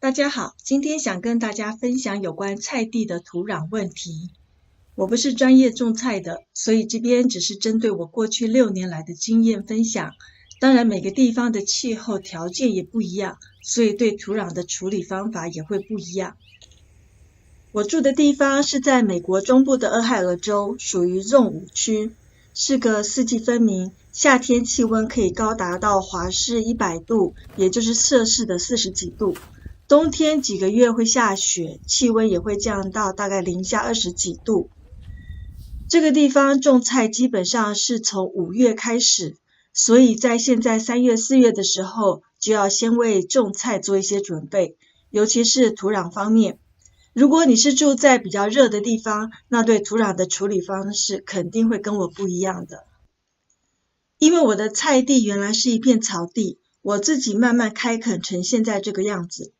大家好，今天想跟大家分享有关菜地的土壤问题。我不是专业种菜的，所以这边只是针对我过去6年来的经验分享。当然每个地方的气候条件也不一样，所以对土壤的处理方法也会不一样。我住的地方是在美国中部的俄亥俄州，属于 Zone 5区，是个四季分明，夏天气温可以高达到华氏100度，也就是摄氏的40几度。冬天几个月会下雪，气温也会降到大概零下20几度。这个地方种菜基本上是从5月开始，所以在现在3月4月的时候，就要先为种菜做一些准备，尤其是土壤方面。如果你是住在比较热的地方，那对土壤的处理方式肯定会跟我不一样的。因为我的菜地原来是一片草地，我自己慢慢开垦成现在这个样子。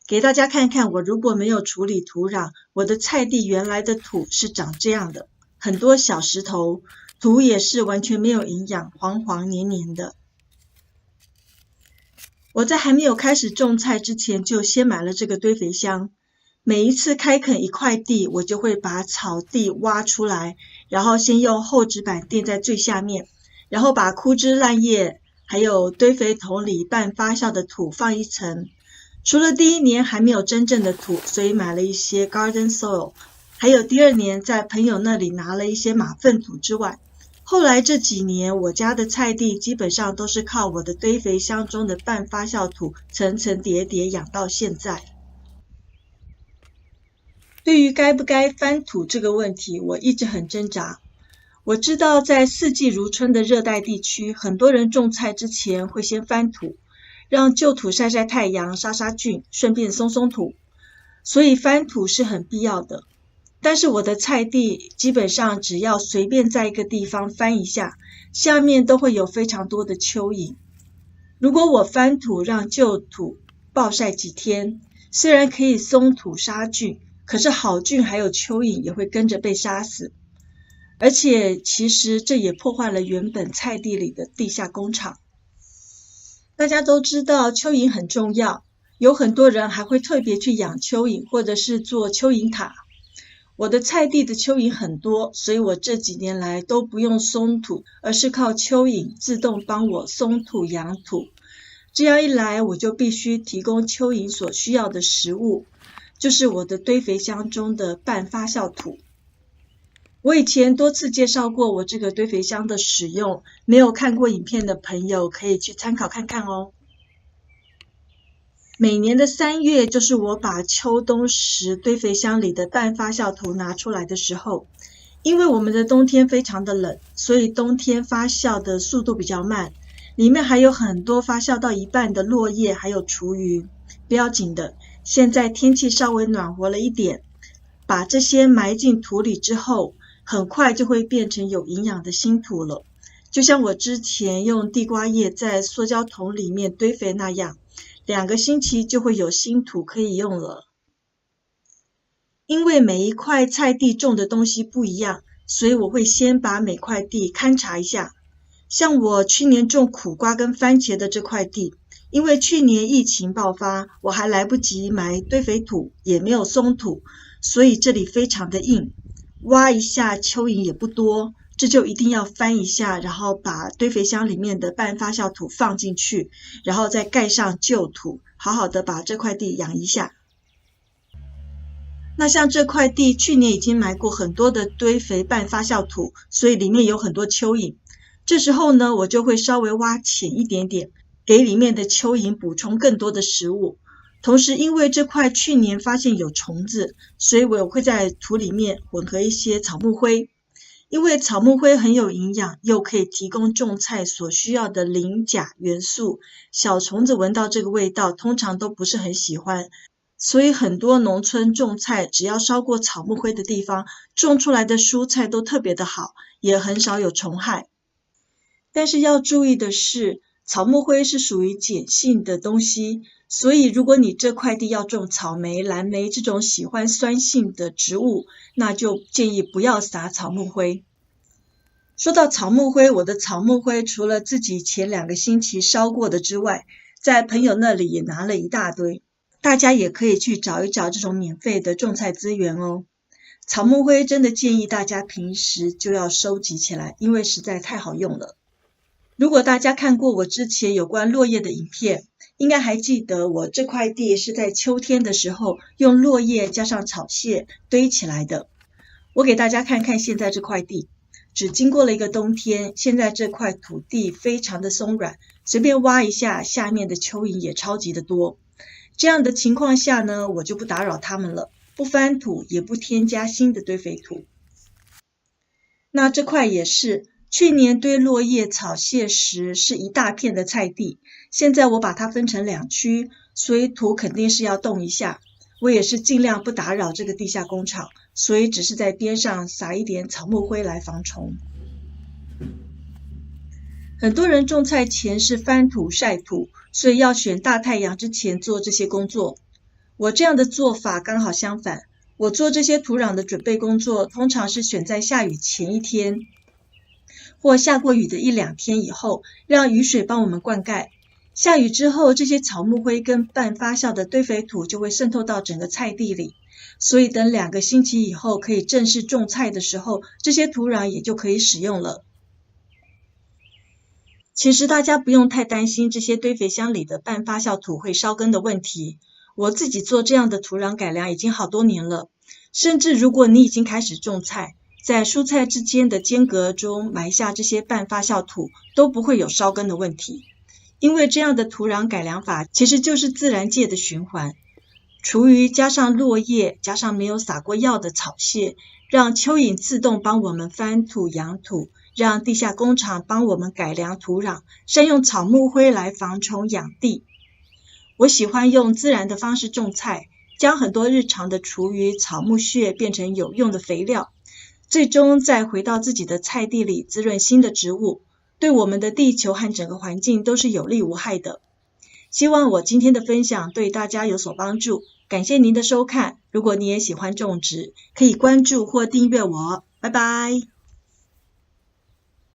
给大家看看，我如果没有处理土壤，我的菜地原来的土是长这样的，很多小石头，土也是完全没有营养，黄黄黏黏的。我在还没有开始种菜之前，就先买了这个堆肥箱。每一次开垦一块地，我就会把草地挖出来，然后先用厚纸板垫在最下面，然后把枯枝烂叶还有堆肥桶里半发酵的土放一层。除了第1年还没有真正的土，所以买了一些 garden soil， 还有第2年在朋友那里拿了一些马粪土之外，后来这几年我家的菜地基本上都是靠我的堆肥箱中的半发酵土层层叠叠养到现在。对于该不该翻土这个问题，我一直很挣扎。我知道在四季如春的热带地区，很多人种菜之前会先翻土，让旧土晒晒太阳，杀杀菌，顺便松松土，所以翻土是很必要的。但是我的菜地基本上只要随便在一个地方翻一下，下面都会有非常多的蚯蚓。如果我翻土让旧土暴晒几天，虽然可以松土杀菌，可是好菌还有蚯蚓也会跟着被杀死。而且其实这也破坏了原本菜地里的地下工厂。大家都知道蚯蚓很重要，有很多人还会特别去养蚯蚓，或者是做蚯蚓塔。我的菜地的蚯蚓很多，所以我这几年来都不用松土，而是靠蚯蚓自动帮我松土养土。这样一来，我就必须提供蚯蚓所需要的食物，就是我的堆肥箱中的半发酵土。我以前多次介绍过我这个堆肥箱的使用，没有看过影片的朋友可以去参考看看哦。每年的3月就是我把秋冬时堆肥箱里的半发酵土拿出来的时候，因为我们的冬天非常的冷，所以冬天发酵的速度比较慢，里面还有很多发酵到一半的落叶还有厨余。不要紧的，现在天气稍微暖和了一点，把这些埋进土里之后，很快就会变成有营养的新土了。就像我之前用地瓜叶在塑胶桶里面堆肥那样，2个星期就会有新土可以用了。因为每一块菜地种的东西不一样，所以我会先把每块地勘察一下。像我去年种苦瓜跟番茄的这块地，因为去年疫情爆发，我还来不及埋堆肥土，也没有松土，所以这里非常的硬，挖一下蚯蚓也不多，这就一定要翻一下，然后把堆肥箱里面的半发酵土放进去，然后再盖上旧土，好好的把这块地养一下。那像这块地去年已经埋过很多的堆肥半发酵土，所以里面有很多蚯蚓。这时候呢，我就会稍微挖浅一点点，给里面的蚯蚓补充更多的食物。同时因为这块去年发现有虫子，所以我会在土里面混合一些草木灰。因为草木灰很有营养，又可以提供种菜所需要的磷钾元素，小虫子闻到这个味道通常都不是很喜欢，所以很多农村种菜只要烧过草木灰的地方，种出来的蔬菜都特别的好，也很少有虫害。但是要注意的是，草木灰是属于碱性的东西，所以如果你这块地要种草莓、蓝莓这种喜欢酸性的植物，那就建议不要撒草木灰。说到草木灰，我的草木灰除了自己前2个星期烧过的之外，在朋友那里也拿了一大堆。大家也可以去找一找这种免费的种菜资源哦。草木灰真的建议大家平时就要收集起来，因为实在太好用了。如果大家看过我之前有关落叶的影片，应该还记得我这块地是在秋天的时候用落叶加上草屑堆起来的。我给大家看看现在这块地，只经过了一个冬天，现在这块土地非常的松软，随便挖一下，下面的蚯蚓也超级的多。这样的情况下呢，我就不打扰它们了，不翻土，也不添加新的堆肥土。那这块也是，去年堆落叶草屑时是一大片的菜地，现在我把它分成2区，所以土肯定是要动一下。我也是尽量不打扰这个地下工厂，所以只是在边上撒一点草木灰来防虫。很多人种菜前是翻土晒土，所以要选大太阳之前做这些工作。我这样的做法刚好相反，我做这些土壤的准备工作，通常是选在下雨前一天，或下过雨的1-2天以后，让雨水帮我们灌溉。下雨之后，这些草木灰跟半发酵的堆肥土就会渗透到整个菜地里，所以等2个星期以后可以正式种菜的时候，这些土壤也就可以使用了。其实大家不用太担心这些堆肥箱里的半发酵土会烧根的问题，我自己做这样的土壤改良已经好多年了，甚至如果你已经开始种菜，在蔬菜之间的间隔中埋下这些半发酵土，都不会有烧根的问题。因为这样的土壤改良法其实就是自然界的循环，厨余加上落叶加上没有撒过药的草屑，让蚯蚓自动帮我们翻土养土，让地下工厂帮我们改良土壤，善用草木灰来防虫养地。我喜欢用自然的方式种菜，将很多日常的厨余草木屑变成有用的肥料，最终再回到自己的菜地里滋润新的植物，对我们的地球和整个环境都是有利无害的。希望我今天的分享对大家有所帮助，感谢您的收看。如果你也喜欢种植，可以关注或订阅我，拜拜。